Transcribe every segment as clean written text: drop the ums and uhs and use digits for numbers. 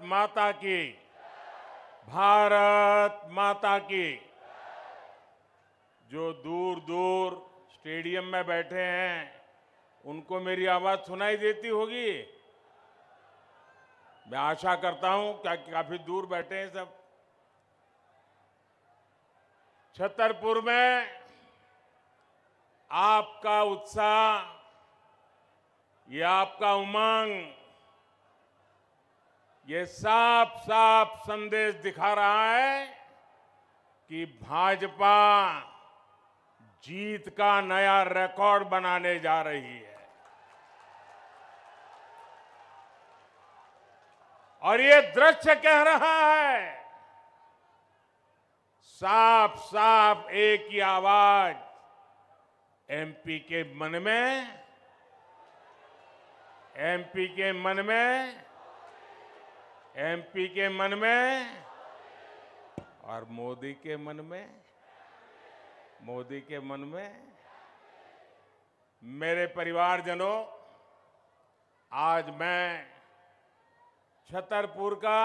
माता की, भारत माता की। जो दूर दूर स्टेडियम में बैठे हैं, उनको मेरी आवाज सुनाई देती होगी। मैं आशा करता हूं कि काफी दूर बैठे हैं सब। छतरपुर में आपका उत्साह, ये आपका उमंग, ये साफ साफ संदेश दिखा रहा है कि भाजपा जीत का नया रिकॉर्ड बनाने जा रही है। और ये दृश्य कह रहा है, साफ साफ एक ही आवाज एमपी के मन में, एमपी के मन में, एमपी के मन में और मोदी के मन में, मोदी के मन में। मेरे परिवारजनों, आज मैं छतरपुर का,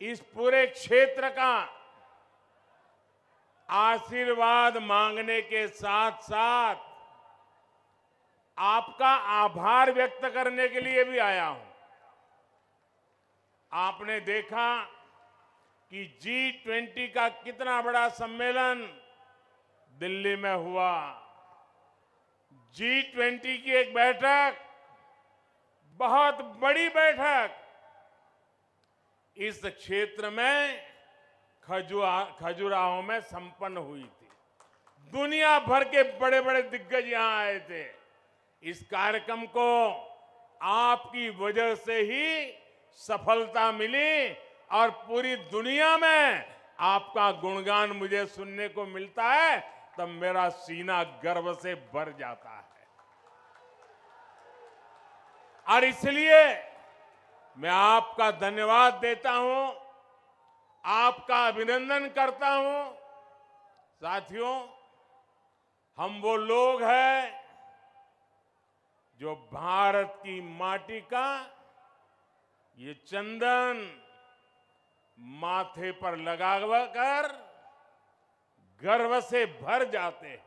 इस पूरे क्षेत्र का आशीर्वाद मांगने के साथ साथ आपका आभार व्यक्त करने के लिए भी आया हूं। आपने देखा कि G20 का कितना बड़ा सम्मेलन दिल्ली में हुआ। G20 की एक बैठक, बहुत बड़ी बैठक, इस क्षेत्र में खजुराहो में संपन्न हुई थी। दुनिया भर के बड़े बड़े दिग्गज यहां आए थे। इस कार्यक्रम को आपकी वजह से ही सफलता मिली और पूरी दुनिया में आपका गुणगान मुझे सुनने को मिलता है, तब मेरा सीना गर्व से भर जाता है। और इसलिए मैं आपका धन्यवाद देता हूं, आपका अभिनंदन करता हूं। साथियों, हम वो लोग हैं जो भारत की माटी का ये चंदन माथे पर लगाकर गर्व से भर जाते हैं।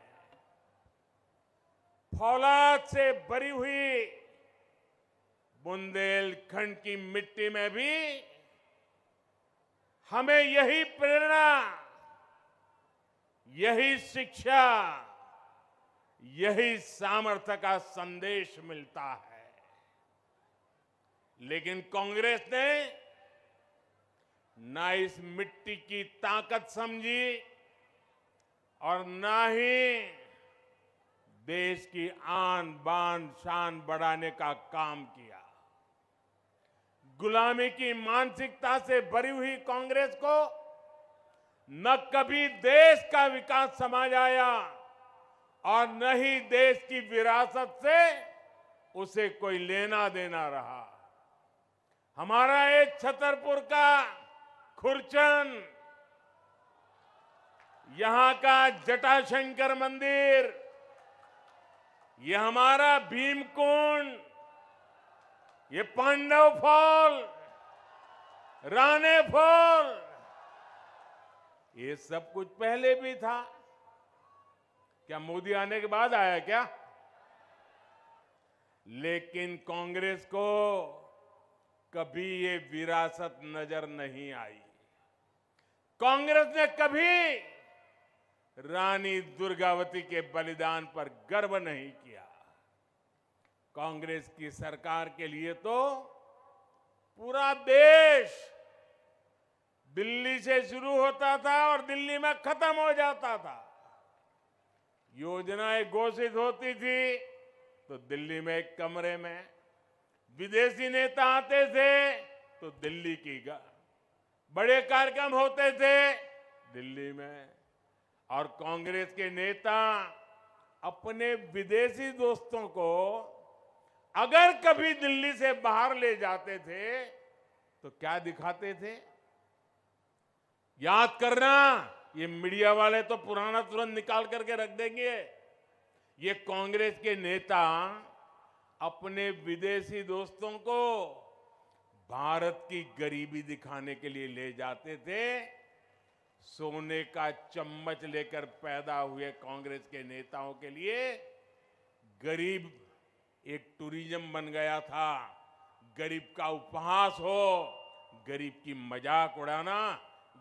फौलाद से भरी हुई बुंदेलखंड की मिट्टी में भी हमें यही प्रेरणा, यही शिक्षा, यही सामर्थ्य का संदेश मिलता है। लेकिन कांग्रेस ने ना इस मिट्टी की ताकत समझी और ना ही देश की आन बान शान बढ़ाने का काम किया। गुलामी की मानसिकता से भरी हुई कांग्रेस को न कभी देश का विकास समझ आया और न ही देश की विरासत से उसे कोई लेना देना रहा। हमारा एक छतरपुर का खुरचन, यहां का जटाशंकर मंदिर, ये हमारा भीमकुंड, ये पांडव फॉल, राणे फॉल, ये सब कुछ पहले भी था। क्या मोदी आने के बाद आया क्या? लेकिन कांग्रेस को कभी ये विरासत नजर नहीं आई। कांग्रेस ने कभी रानी दुर्गावती के बलिदान पर गर्व नहीं किया। कांग्रेस की सरकार के लिए तो पूरा देश दिल्ली से शुरू होता था और दिल्ली में खत्म हो जाता था। योजनाएं घोषित होती थी तो दिल्ली में एक कमरे में, विदेशी नेता आते थे तो दिल्ली की बड़े कार्यक्रम होते थे दिल्ली में, और कांग्रेस के नेता अपने विदेशी दोस्तों को अगर कभी दिल्ली से बाहर ले जाते थे तो क्या दिखाते थे? याद करना, ये मीडिया वाले तो पुराना तुरंत निकाल करके रख देंगे। ये कांग्रेस के नेता अपने विदेशी दोस्तों को भारत की गरीबी दिखाने के लिए ले जाते थे। सोने का चम्मच लेकर पैदा हुए कांग्रेस के नेताओं के लिए गरीब एक टूरिज्म बन गया था। गरीब का उपहास हो, गरीब की मजाक उड़ाना,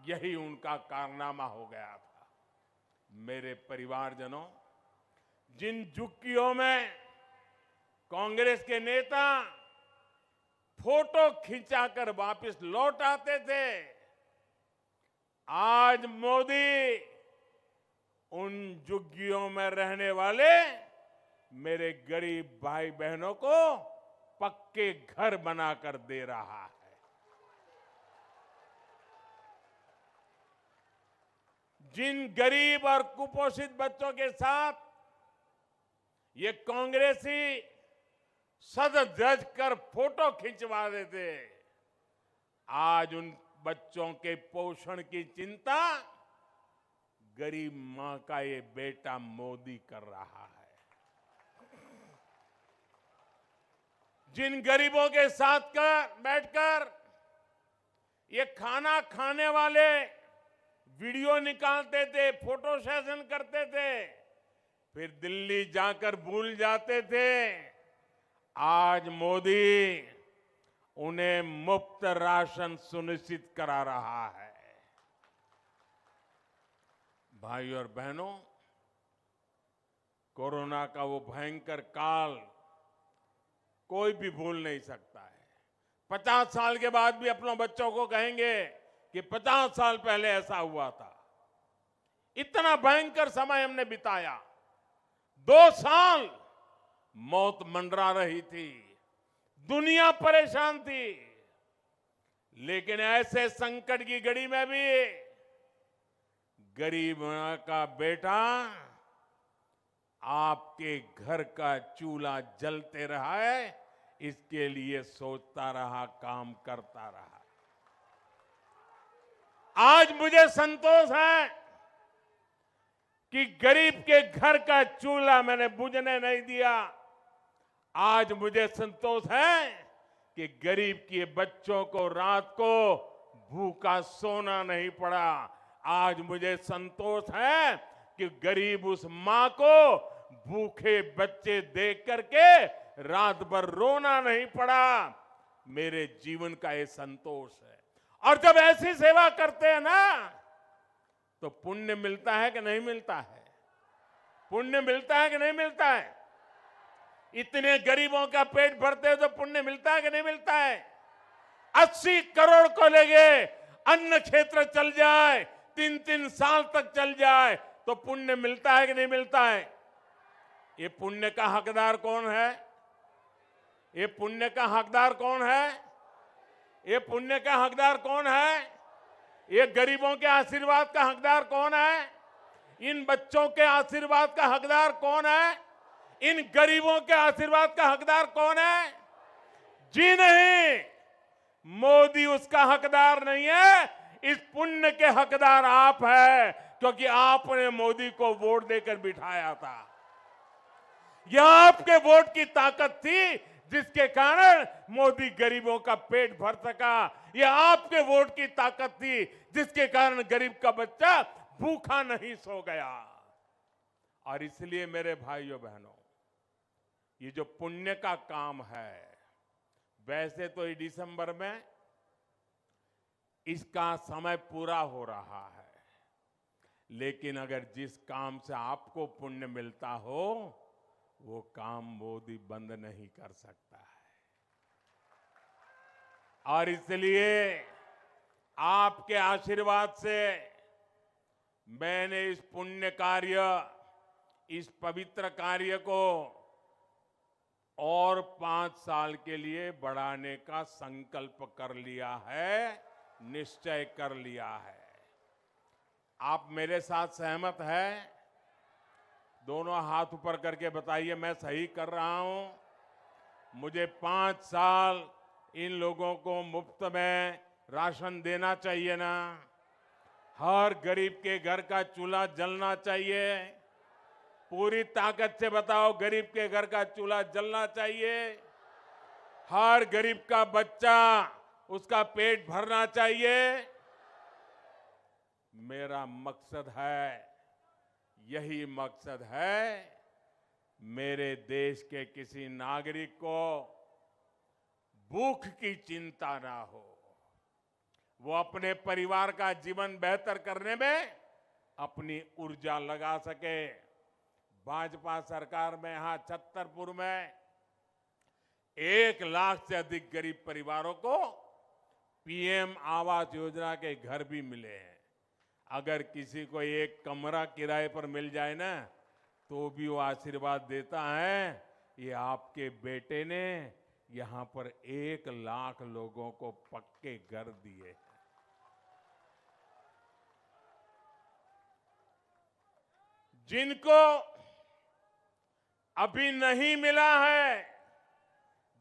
यही उनका कारनामा हो गया था। मेरे परिवारजनों, जिन झुग्गियों में कांग्रेस के नेता फोटो खिंचाकर वापस लौट आते थे, आज मोदी उन झुग्गियों में रहने वाले मेरे गरीब भाई बहनों को पक्के घर बनाकर दे रहा है। जिन गरीब और कुपोषित बच्चों के साथ ये कांग्रेसी सज धज कर फोटो खिंचवा देते, आज उन बच्चों के पोषण की चिंता गरीब मां का ये बेटा मोदी कर रहा है। जिन गरीबों के साथ बैठकर ये खाना खाने वाले वीडियो निकालते थे, फोटो सेशन करते थे, फिर दिल्ली जाकर भूल जाते थे, आज मोदी उन्हें मुफ्त राशन सुनिश्चित करा रहा है। भाई और बहनों, कोरोना का वो भयंकर काल कोई भी भूल नहीं सकता है। 50 साल के बाद भी अपने बच्चों को कहेंगे कि 50 साल पहले ऐसा हुआ था। इतना भयंकर समय हमने बिताया। 2 साल मौत मंडरा रही थी, दुनिया परेशान थी, लेकिन ऐसे संकट की घड़ी में भी गरीब का बेटा आपके घर का चूल्हा जलते रहा है, इसके लिए सोचता रहा, काम करता रहा। आज मुझे संतोष है कि गरीब के घर का चूल्हा मैंने बुझने नहीं दिया। आज मुझे संतोष है कि गरीब के बच्चों को रात को भूखा सोना नहीं पड़ा। आज मुझे संतोष है कि गरीब उस मां को भूखे बच्चे देख करके रात भर रोना नहीं पड़ा। मेरे जीवन का ये संतोष है। और जब ऐसी सेवा करते हैं ना, तो पुण्य मिलता है कि नहीं मिलता है? पुण्य मिलता है कि नहीं मिलता है? इतने गरीबों का पेट भरते हैं तो पुण्य मिलता है कि नहीं मिलता है? 80 करोड़ को लेके अन्न क्षेत्र चल जाए, 3-3 साल तक चल जाए, तो पुण्य मिलता है कि नहीं मिलता है? ये पुण्य का हकदार कौन है? ये पुण्य का हकदार कौन है? ये पुण्य का हकदार कौन है? ये गरीबों के आशीर्वाद का हकदार कौन है? इन बच्चों के आशीर्वाद का हकदार कौन है? इन गरीबों के आशीर्वाद का हकदार कौन है? जी नहीं, मोदी उसका हकदार नहीं है। इस पुण्य के हकदार आप हैं, क्योंकि आपने मोदी को वोट देकर बिठाया था। यह आपके वोट की ताकत थी जिसके कारण मोदी गरीबों का पेट भर सका। यह आपके वोट की ताकत थी जिसके कारण गरीब का बच्चा भूखा नहीं सो गया। और इसलिए मेरे भाइयों बहनों, ये जो पुण्य का काम है, वैसे तो ये दिसंबर में इसका समय पूरा हो रहा है, लेकिन अगर जिस काम से आपको पुण्य मिलता हो, वो काम मोदी बंद नहीं कर सकता है। और इसलिए आपके आशीर्वाद से मैंने इस पुण्य कार्य, इस पवित्र कार्य को और 5 साल के लिए बढ़ाने का संकल्प कर लिया है, निश्चय कर लिया है। आप मेरे साथ सहमत हैं? दोनों हाथ ऊपर करके बताइए, मैं सही कर रहा हूं। मुझे 5 साल इन लोगों को मुफ्त में राशन देना चाहिए ना? हर गरीब के घर का चूल्हा जलना चाहिए। पूरी ताकत से बताओ, गरीब के घर का चूल्हा जलना चाहिए। हर गरीब का बच्चा उसका पेट भरना चाहिए। मेरा मकसद है, यही मकसद है, मेरे देश के किसी नागरिक को भूख की चिंता ना हो, वो अपने परिवार का जीवन बेहतर करने में अपनी ऊर्जा लगा सके। भाजपा सरकार में यहां छतरपुर में 1 लाख से अधिक गरीब परिवारों को पीएम आवास योजना के घर भी मिले हैं। अगर किसी को एक कमरा किराए पर मिल जाए ना, तो भी वो आशीर्वाद देता है, ये आपके बेटे ने यहां पर 1 लाख लोगों को पक्के घर दिए। जिनको अभी नहीं मिला है,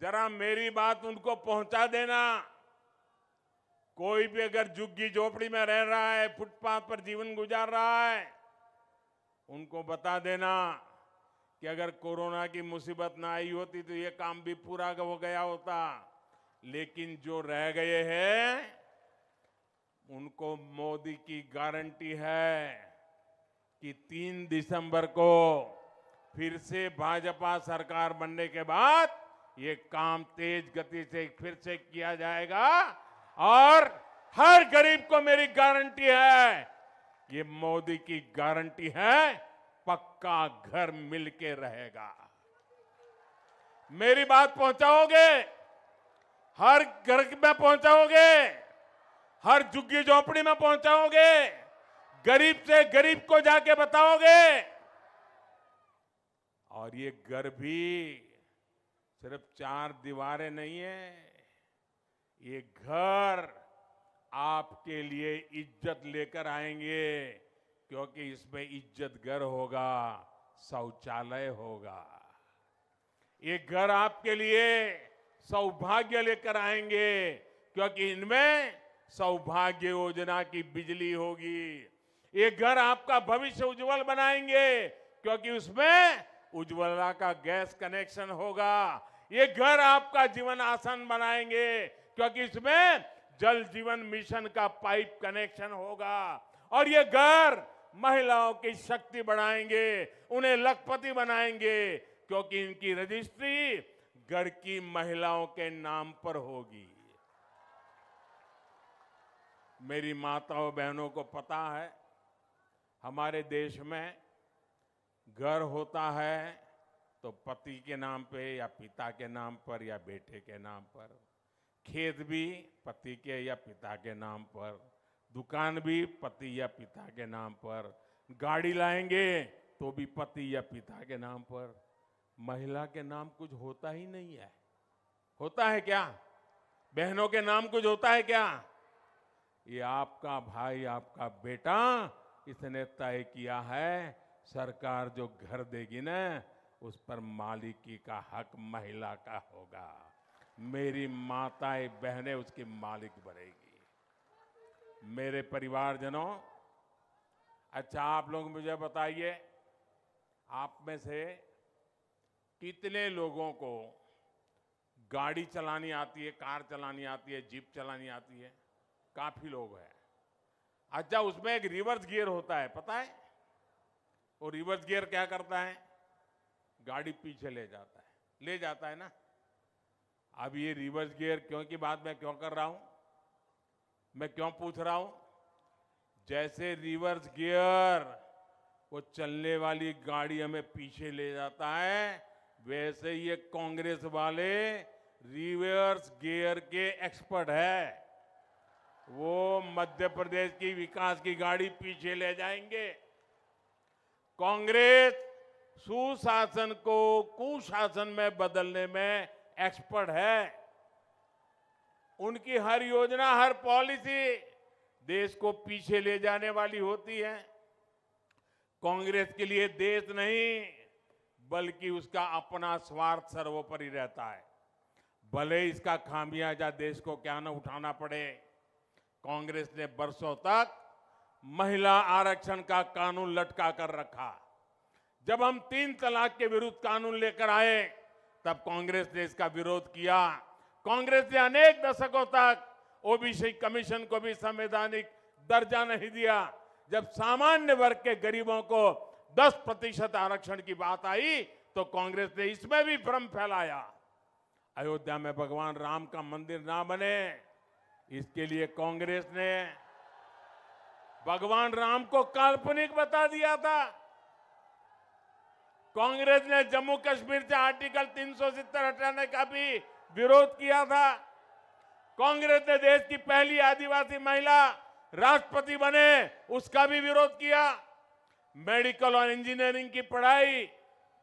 जरा मेरी बात उनको पहुंचा देना। कोई भी अगर झुग्गी झोपड़ी में रह रहा है, फुटपाथ पर जीवन गुजार रहा है, उनको बता देना कि अगर कोरोना की मुसीबत ना आई होती तो ये काम भी पूरा हो गया होता। लेकिन जो रह गए हैं, उनको मोदी की गारंटी है कि 3 दिसंबर को फिर से भाजपा सरकार बनने के बाद ये काम तेज गति से फिर से किया जाएगा। और हर गरीब को मेरी गारंटी है, ये मोदी की गारंटी है, पक्का घर मिलके रहेगा। मेरी बात पहुंचाओगे? हर घर में पहुंचाओगे? हर झुग्गी झोपड़ी में पहुंचाओगे? गरीब से गरीब को जाके बताओगे? और ये घर भी सिर्फ 4 दीवारें नहीं है, ये घर आपके लिए इज्जत लेकर आएंगे, क्योंकि इसमें इज्जत घर होगा, शौचालय होगा। ये घर आपके लिए सौभाग्य लेकर आएंगे, क्योंकि इनमें सौभाग्य योजना की बिजली होगी। ये घर आपका भविष्य उज्जवल बनाएंगे, क्योंकि उसमें उज्ज्वला का गैस कनेक्शन होगा। ये घर आपका जीवन आसान बनाएंगे, क्योंकि इसमें जल जीवन मिशन का पाइप कनेक्शन होगा। और ये घर महिलाओं की शक्ति बढ़ाएंगे, उन्हें लखपति बनाएंगे, क्योंकि इनकी रजिस्ट्री घर की महिलाओं के नाम पर होगी। मेरी माताओं बहनों को पता है, हमारे देश में घर होता है तो पति के नाम पे या पिता के नाम पर या बेटे के नाम पर, खेत भी पति के या पिता के नाम पर, दुकान भी पति या पिता के नाम पर, गाड़ी लाएंगे तो भी पति या पिता के नाम पर। महिला के नाम कुछ होता ही नहीं है। होता है क्या? बहनों के नाम कुछ होता है क्या? ये आपका भाई, आपका बेटा, इसने तय किया है, सरकार जो घर देगी ना, उस पर मालिकी का हक महिला का होगा। मेरी माताएं बहनें उसकी मालिक बनेगी। मेरे परिवारजनों, अच्छा आप लोग मुझे बताइए, आप में से कितने लोगों को गाड़ी चलानी आती है, कार चलानी आती है, जीप चलानी आती है? काफी लोग हैं। अच्छा, उसमें एक रिवर्स गियर होता है, पता है? वो रिवर्स गियर क्या करता है? गाड़ी पीछे ले जाता है ना। अब ये रिवर्स गियर क्यों की बात मैं क्यों कर रहा हूं, मैं क्यों पूछ रहा हूं? जैसे रिवर्स गियर वो चलने वाली गाड़ी हमें पीछे ले जाता है, वैसे ये कांग्रेस वाले रिवर्स गियर के एक्सपर्ट है। वो मध्य प्रदेश की विकास की गाड़ी पीछे ले जाएंगे। कांग्रेस सुशासन को कुशासन में बदलने में एक्सपर्ट है। उनकी हर योजना, हर पॉलिसी देश को पीछे ले जाने वाली होती है। कांग्रेस के लिए देश नहीं, बल्कि उसका अपना स्वार्थ सर्वोपरि रहता है। भले इसका खामियाजा देश को क्या न उठाना पड़े। कांग्रेस ने बरसों तक महिला आरक्षण का कानून लटका कर रखा। जब हम 3 तलाक के विरुद्ध कानून लेकर आए, तब कांग्रेस ने इसका विरोध किया। कांग्रेस ने अनेक दशकों तक ओबीसी कमीशन को भी संवैधानिक दर्जा नहीं दिया, जब सामान्य वर्ग के गरीबों को 10% आरक्षण की बात आई तो कांग्रेस ने इसमें भी भ्रम फैलाया। अयोध्या में भगवान राम का मंदिर ना बने, इसके लिए कांग्रेस ने भगवान राम को काल्पनिक बता दिया था। कांग्रेस ने जम्मू कश्मीर से आर्टिकल 370 हटाने का भी विरोध किया था। कांग्रेस ने देश की पहली आदिवासी महिला राष्ट्रपति बने, उसका भी विरोध किया। मेडिकल और इंजीनियरिंग की पढ़ाई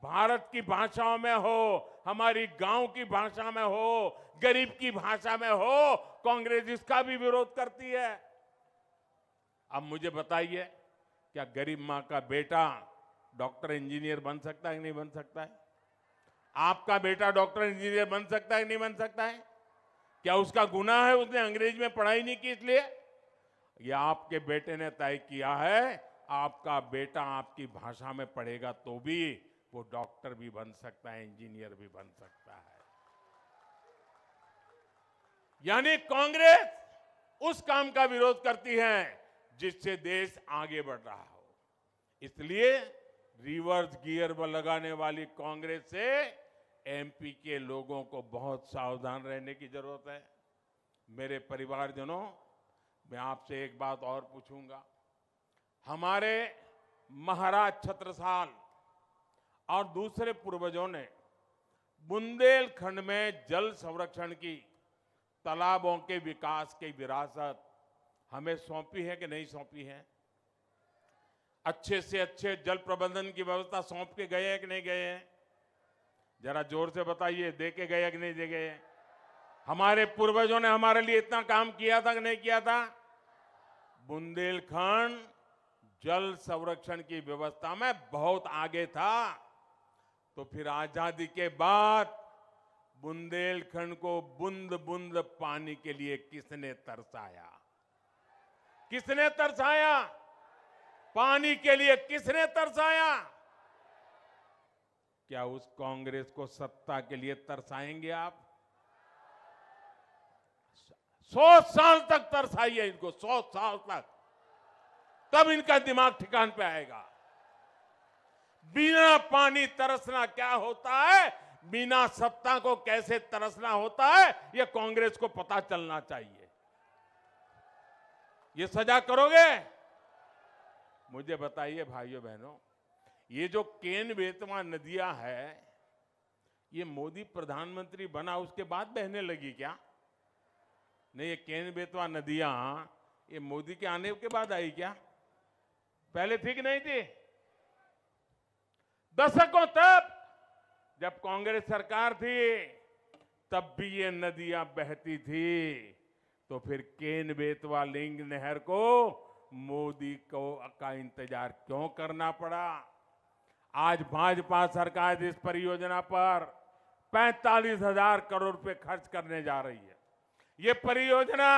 भारत की भाषाओं में हो, हमारी गांव की भाषा में हो, गरीब की भाषा में हो, कांग्रेस इसका भी विरोध करती है। अब मुझे बताइए, क्या गरीब मां का बेटा डॉक्टर इंजीनियर बन सकता है कि नहीं बन सकता है? आपका बेटा डॉक्टर इंजीनियर बन सकता है कि नहीं बन सकता है? क्या उसका गुनाह है उसने अंग्रेजी में पढ़ाई नहीं की इसलिए? या आपके बेटे ने तय किया है आपका बेटा आपकी भाषा में पढ़ेगा तो भी वो डॉक्टर भी बन सकता है, इंजीनियर भी बन सकता है। यानी कांग्रेस उस काम का विरोध करती है जिससे देश आगे बढ़ रहा हो। इसलिए रिवर्स गियर पर लगाने वाली कांग्रेस से एमपी के लोगों को बहुत सावधान रहने की जरूरत है। मेरे परिवारजनों, मैं आपसे एक बात और पूछूंगा। हमारे महाराज छत्रसाल और दूसरे पूर्वजों ने बुंदेलखंड में जल संरक्षण की, तालाबों के विकास की विरासत हमें सौंपी है कि नहीं सौंपी है? अच्छे से अच्छे जल प्रबंधन की व्यवस्था सौंप के गए हैं कि नहीं गए हैं? जरा जोर से बताइए, दे के गए कि नहीं दे गए? हमारे पूर्वजों ने हमारे लिए इतना काम किया था कि नहीं किया था? बुंदेलखंड जल संरक्षण की व्यवस्था में बहुत आगे था। तो फिर आजादी के बाद बुंदेलखंड को बूंद बूंद पानी के लिए किसने तरसाया? किसने तरसाया? पानी के लिए किसने तरसाया? क्या उस कांग्रेस को सत्ता के लिए तरसाएंगे आप? 100 साल तक तरसाइए इनको, 100 साल तक, तब इनका दिमाग ठिकान पे आएगा। बिना पानी तरसना क्या होता है, बिना सत्ता को कैसे तरसना होता है, यह कांग्रेस को पता चलना चाहिए। ये सजा करोगे? मुझे बताइए भाइयों बहनों, ये जो केन बेतवा नदियां है, ये मोदी प्रधानमंत्री बना उसके बाद बहने लगी क्या? नहीं, ये केन बेतवा नदियां ये मोदी के आने के बाद आई क्या? पहले थी कि नहीं थी? दशकों तक जब कांग्रेस सरकार थी तब भी ये नदियां बहती थी। तो फिर केन बेतवा लिंक नहर को मोदी को का इंतजार क्यों करना पड़ा? आज भाजपा सरकार इस परियोजना पर 45,000 करोड़ रुपए खर्च करने जा रही है। ये परियोजना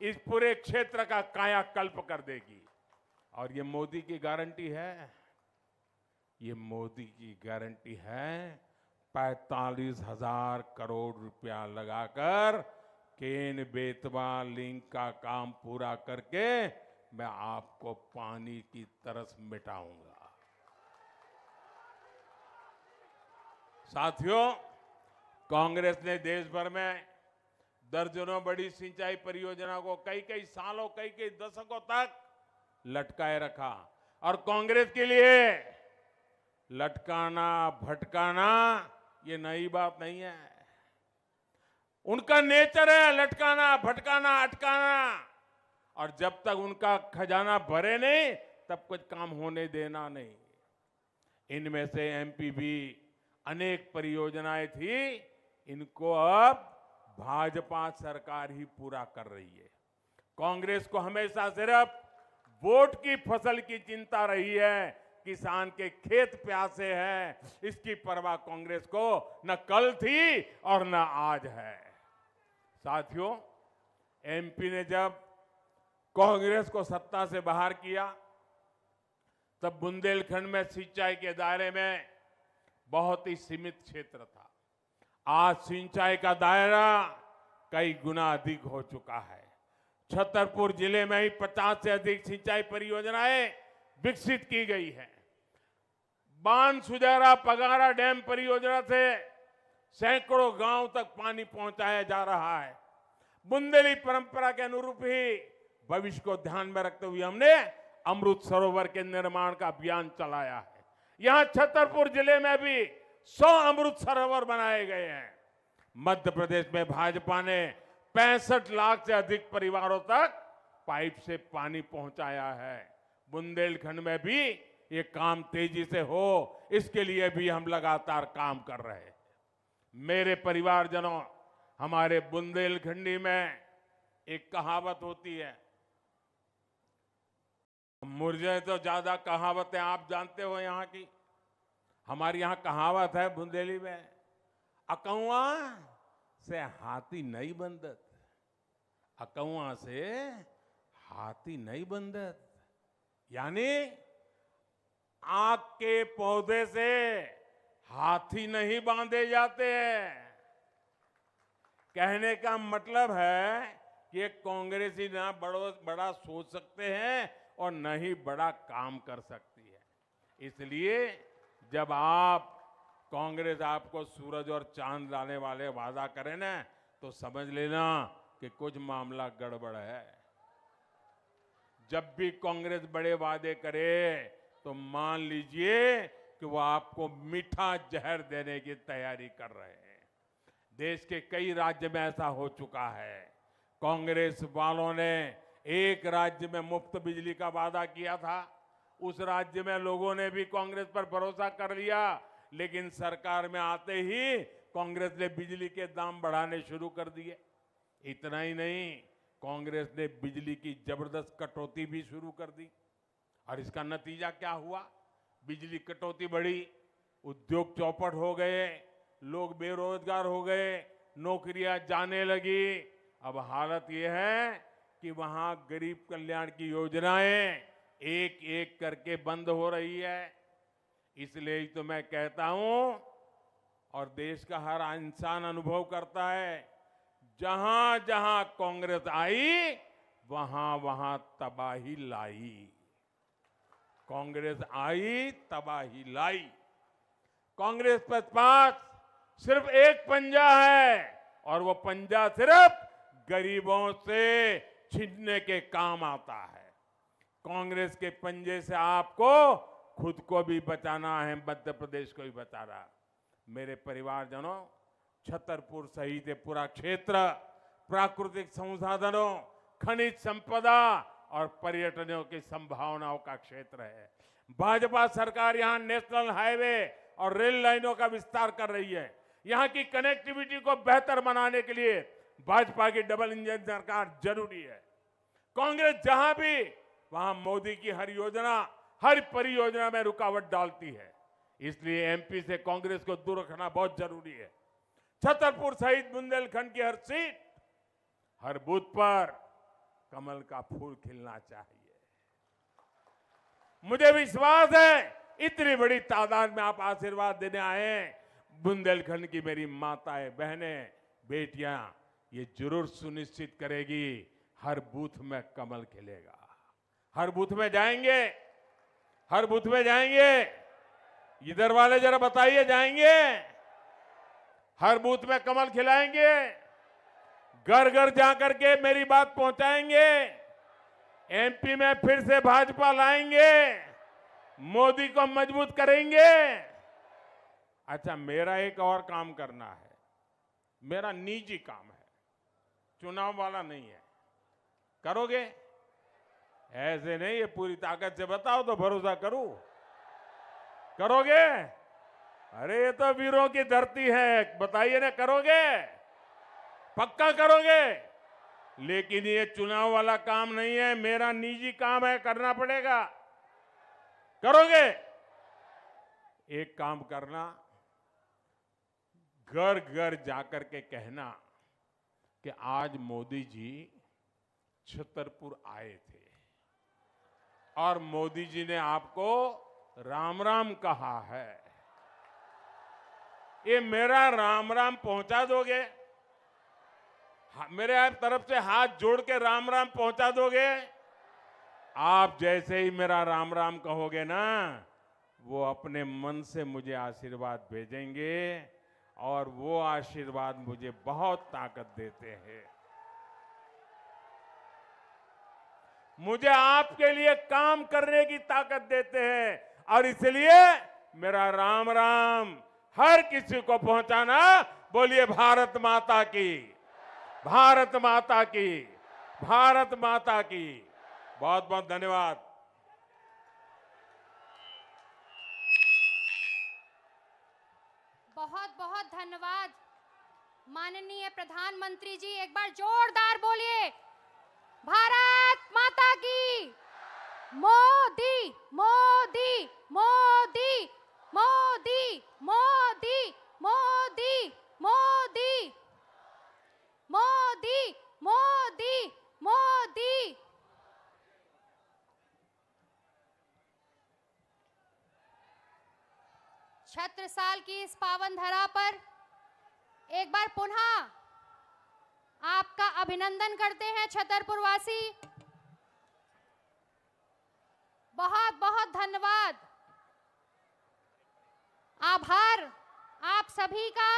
इस पूरे क्षेत्र का कायाकल्प कर देगी। और ये मोदी की गारंटी है, ये मोदी की गारंटी है। 45,000 करोड़ रुपया लगाकर केन बेतवा लिंक का काम पूरा करके मैं आपको पानी की तरस मिटाऊंगा। साथियों, कांग्रेस ने देश भर में दर्जनों बड़ी सिंचाई परियोजना को कई कई सालों, कई कई दशकों तक लटकाए रखा। और कांग्रेस के लिए लटकाना भटकाना ये नई बात नहीं है। उनका नेचर है लटकाना, भटकाना, अटकाना। और जब तक उनका खजाना भरे नहीं तब कुछ काम होने देना नहीं। इनमें से एमपी भी अनेक परियोजनाएं थी, इनको अब भाजपा सरकार ही पूरा कर रही है। कांग्रेस को हमेशा सिर्फ वोट की फसल की चिंता रही है, किसान के खेत प्यासे हैं, इसकी परवाह कांग्रेस को न कल थी और न आज है। साथियों, एमपी ने जब कांग्रेस को सत्ता से बाहर किया तब बुंदेलखंड में सिंचाई के दायरे में बहुत ही सीमित क्षेत्र था। आज सिंचाई का दायरा कई गुना अधिक हो चुका है। छतरपुर जिले में ही 50 से अधिक सिंचाई परियोजनाएं विकसित की गई है। बांध सुजारा पगारा डैम परियोजना से सैकड़ों गांव तक पानी पहुंचाया जा रहा है। बुंदेली परंपरा के अनुरूप ही भविष्य को ध्यान में रखते हुए हमने अमृत सरोवर के निर्माण का अभियान चलाया है। यहां छतरपुर जिले में भी 100 अमृत सरोवर बनाए गए हैं। मध्य प्रदेश में भाजपा ने 65 लाख से अधिक परिवारों तक पाइप से पानी पहुंचाया है। बुंदेलखंड में भी ये काम तेजी से हो, इसके लिए भी हम लगातार काम कर रहे हैं। मेरे परिवारजनों, हमारे बुंदेलखंडी में एक कहावत होती है, मुझे तो ज्यादा कहावतें आप जानते हो यहाँ की। हमारी यहाँ कहावत है बुंदेली में, अकौआ से हाथी नहीं बंदत, अकौआ से हाथी नहीं बंदत, यानी आग के पौधे से हाथी नहीं बांधे जाते हैं। कहने का मतलब है कि कांग्रेसी ना बड़ा सोच सकते हैं और न ही बड़ा काम कर सकती है। इसलिए जब कांग्रेस आपको सूरज और चांद लाने वाले वादा करे ना, तो समझ लेना कि कुछ मामला गड़बड़ है। जब भी कांग्रेस बड़े वादे करे तो मान लीजिए कि वो आपको मीठा जहर देने की तैयारी कर रहे हैं। देश के कई राज्य में ऐसा हो चुका है। कांग्रेस वालों ने एक राज्य में मुफ्त बिजली का वादा किया था, उस राज्य में लोगों ने भी कांग्रेस पर भरोसा कर लिया, लेकिन सरकार में आते ही कांग्रेस ने बिजली के दाम बढ़ाने शुरू कर दिए। इतना ही नहीं, कांग्रेस ने बिजली की जबरदस्त कटौती भी शुरू कर दी और इसका नतीजा क्या हुआ? बिजली कटौती बढ़ी, उद्योग चौपट हो गए, लोग बेरोजगार हो गए, नौकरियां जाने लगी। अब हालत यह है कि वहां गरीब कल्याण की योजनाएं एक एक करके बंद हो रही है। इसलिए ही तो मैं कहता हूं और देश का हर इंसान अनुभव करता है, जहां जहां कांग्रेस आई वहां वहां तबाही लाई। कांग्रेस आई, तबाही लाई। कांग्रेस के पास सिर्फ एक पंजा है और वो पंजा सिर्फ गरीबों से छीनने के काम आता है। कांग्रेस के पंजे से आपको खुद को भी बचाना है, मध्य प्रदेश को भी बचाना। मेरे परिवारजनों, छतरपुर सहित पूरा क्षेत्र प्राकृतिक संसाधनों, खनिज संपदा और पर्यटनों की संभावनाओं का क्षेत्र है। भाजपा सरकार यहां नेशनल हाईवे और रेल लाइनों का विस्तार कर रही है। यहां की कनेक्टिविटी को बेहतर बनाने के लिए भाजपा की डबल इंजन सरकार जरूरी है। कांग्रेस जहां भी, वहां मोदी की हर योजना, हर परियोजना में रुकावट डालती है। इसलिए एमपी से कांग्रेस को दूर रखना बहुत जरूरी है। छतरपुर सहित बुंदेलखंड की हर सीट, हर बूथ पर कमल का फूल खिलना चाहिए। मुझे विश्वास है इतनी बड़ी तादाद में आप आशीर्वाद देने आए हैं। बुंदेलखंड की मेरी माताएं, बहनें, बेटियां ये जरूर सुनिश्चित करेगी हर बूथ में कमल खिलेगा। हर बूथ में जाएंगे, हर बूथ में जाएंगे। इधर वाले जरा बताइए, जाएंगे? हर बूथ में कमल खिलाएंगे, घर घर जाकर के मेरी बात पहुंचाएंगे। एमपी में फिर से भाजपा लाएंगे, मोदी को मजबूत करेंगे। अच्छा, मेरा एक और काम करना है, मेरा निजी काम है, चुनाव वाला नहीं है। करोगे? ऐसे नहीं, ये पूरी ताकत से बताओ तो भरोसा करूं। करोगे? अरे ये तो वीरों की धरती है, बताइए ना, करोगे? पक्का करोगे? लेकिन ये चुनाव वाला काम नहीं है, मेरा निजी काम है, करना पड़ेगा। करोगे? एक काम करना, घर घर जाकर के कहना कि आज मोदी जी छतरपुर आए थे और मोदी जी ने आपको राम राम कहा है। ये मेरा राम राम पहुंचा दोगे? मेरे तरफ से हाथ जोड़ के राम राम पहुंचा दोगे? आप जैसे ही मेरा राम राम कहोगे ना, वो अपने मन से मुझे आशीर्वाद भेजेंगे और वो आशीर्वाद मुझे बहुत ताकत देते हैं। मुझे आपके लिए काम करने की ताकत देते हैं और इसलिए मेरा राम राम हर किसी को पहुंचाना। बोलिए भारत माता की, भारत माता की, भारत माता की। बहुत बहुत धन्यवाद। बहुत बहुत धन्यवाद माननीय प्रधानमंत्री जी। एक बार जोरदार बोलिए भारत माता की। मोदी मोदी मोदी मोदी मोदी मोदी मोदी मोदी मोदी मोदी। छत्रसाल की इस पावन धरा पर एक बार पुनः आपका अभिनंदन करते हैं छतरपुर वासी। बहुत बहुत धन्यवाद, आभार आप सभी का।